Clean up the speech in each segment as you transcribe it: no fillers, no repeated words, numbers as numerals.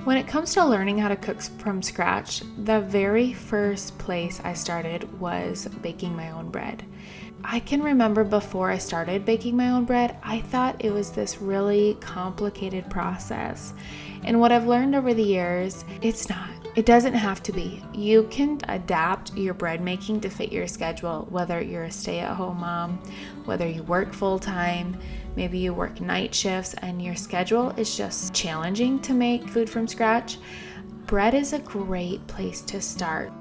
When it comes to learning how to cook from scratch, the very first place I started was baking my own bread. I can remember before I started baking my own bread, I thought it was this really complicated process. And what I've learned over the years, it's not. It doesn't have to be. You can adapt your bread making to fit your schedule, whether you're a stay-at-home mom, whether you work full-time, maybe you work night shifts and your schedule is just challenging to make food from scratch. Bread is a great place to start.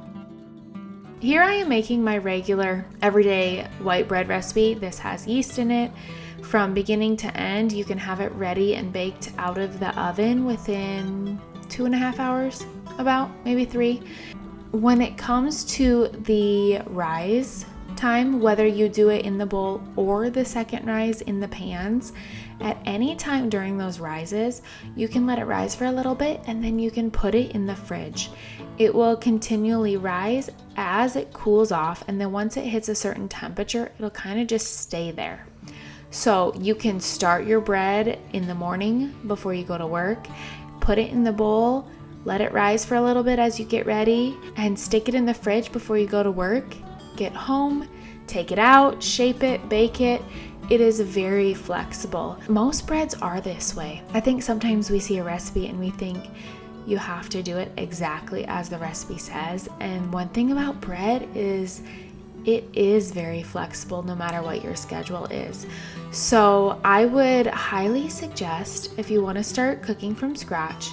Here I am making my regular everyday white bread recipe. This has yeast in it. From beginning to end, you can have it ready and baked out of the oven within 2.5 hours, about maybe 3. When it comes to the rise time, whether you do it in the bowl or the second rise in the pans, at any time during those rises, you can let it rise for a little bit and then you can put it in the fridge. It will continually rise as it cools off, and then once it hits a certain temperature, it'll kind of just stay there. So you can start your bread in the morning before you go to work, put it in the bowl, let it rise for a little bit as you get ready, and stick it in the fridge before you go to work. Get home, take it out, shape it, bake it. It is very flexible. Most breads are this way. I think sometimes we see a recipe and we think you have to do it exactly as the recipe says. And one thing about bread is it is very flexible no matter what your schedule is. So I would highly suggest, if you want to start cooking from scratch,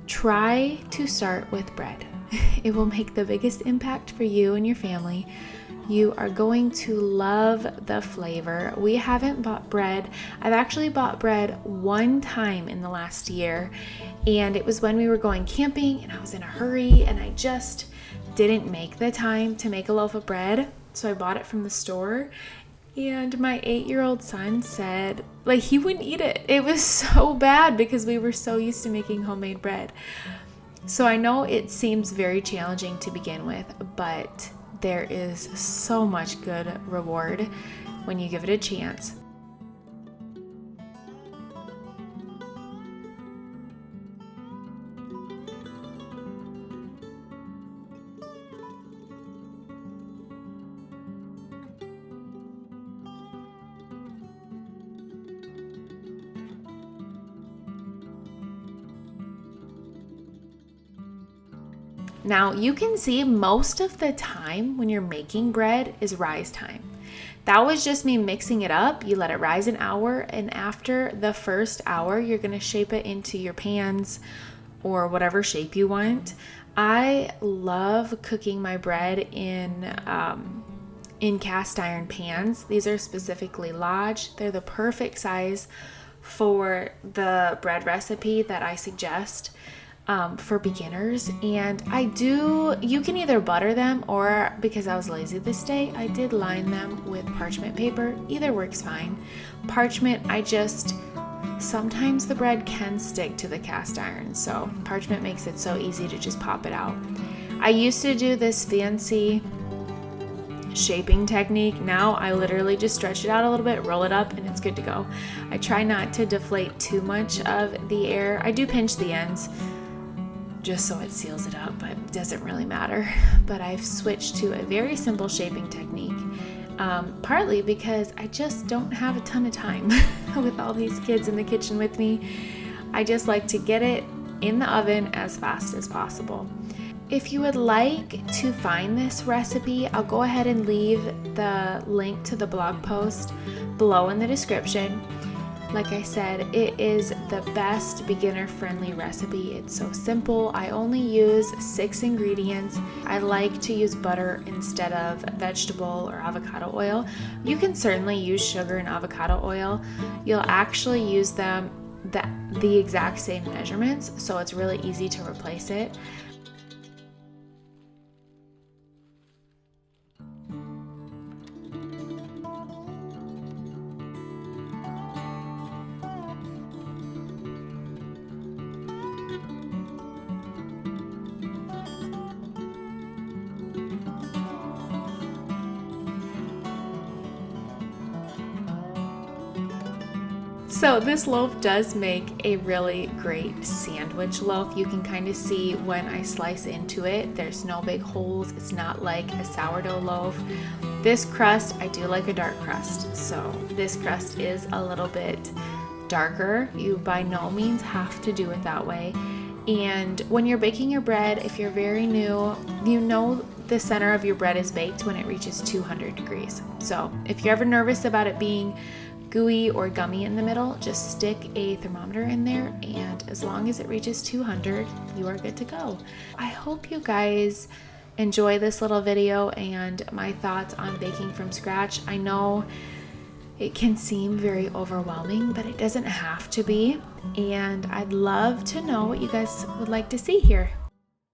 try to start with bread. It will make the biggest impact for you and your family. You are going to love the flavor. We haven't bought bread. I've actually bought bread one time in the last year, and it was when we were going camping and I was in a hurry and I just didn't make the time to make a loaf of bread. So I bought it from the store, and my 8-year-old son said, he wouldn't eat it. It was so bad because we were so used to making homemade bread. So I know it seems very challenging to begin with, but there is so much good reward when you give it a chance. Now, you can see most of the time when you're making bread is rise time. That was just me mixing it up. You let it rise an hour, and after the first hour, you're going to shape it into your pans or whatever shape you want. I love cooking my bread in cast iron pans. These are specifically Lodge. They're the perfect size for the bread recipe that I suggest for beginners. And you can either butter them, or because I was lazy this day, I did line them with parchment paper. Either works fine. Parchment, sometimes the bread can stick to the cast iron, so parchment makes it so easy to just pop it out. I used to do this fancy shaping technique. Now I literally just stretch it out a little bit, roll it up, and it's good to go. I try not to deflate too much of the air. I do pinch the ends just so it seals it up, but it doesn't really matter. But I've switched to a very simple shaping technique, partly because I just don't have a ton of time with all these kids in the kitchen with me. I just like to get it in the oven as fast as possible. If you would like to find this recipe, I'll go ahead and leave the link to the blog post below in the description. Like I said, it is the best beginner-friendly recipe. It's so simple. I only use 6 ingredients. I like to use butter instead of vegetable or avocado oil. You can certainly use sugar and avocado oil. You'll actually use them the exact same measurements, so it's really easy to replace it. So this loaf does make a really great sandwich loaf. You can kind of see when I slice into it, there's no big holes. It's not like a sourdough loaf. This crust, I do like a dark crust. So this crust is a little bit darker. You by no means have to do it that way. And when you're baking your bread, if you're very new, you know the center of your bread is baked when it reaches 200 degrees. So if you're ever nervous about it being gooey or gummy in the middle, just stick a thermometer in there, and as long as it reaches 200, you are good to go. I hope you guys enjoy this little video and my thoughts on baking from scratch. I know it can seem very overwhelming, but it doesn't have to be. And I'd love to know what you guys would like to see here.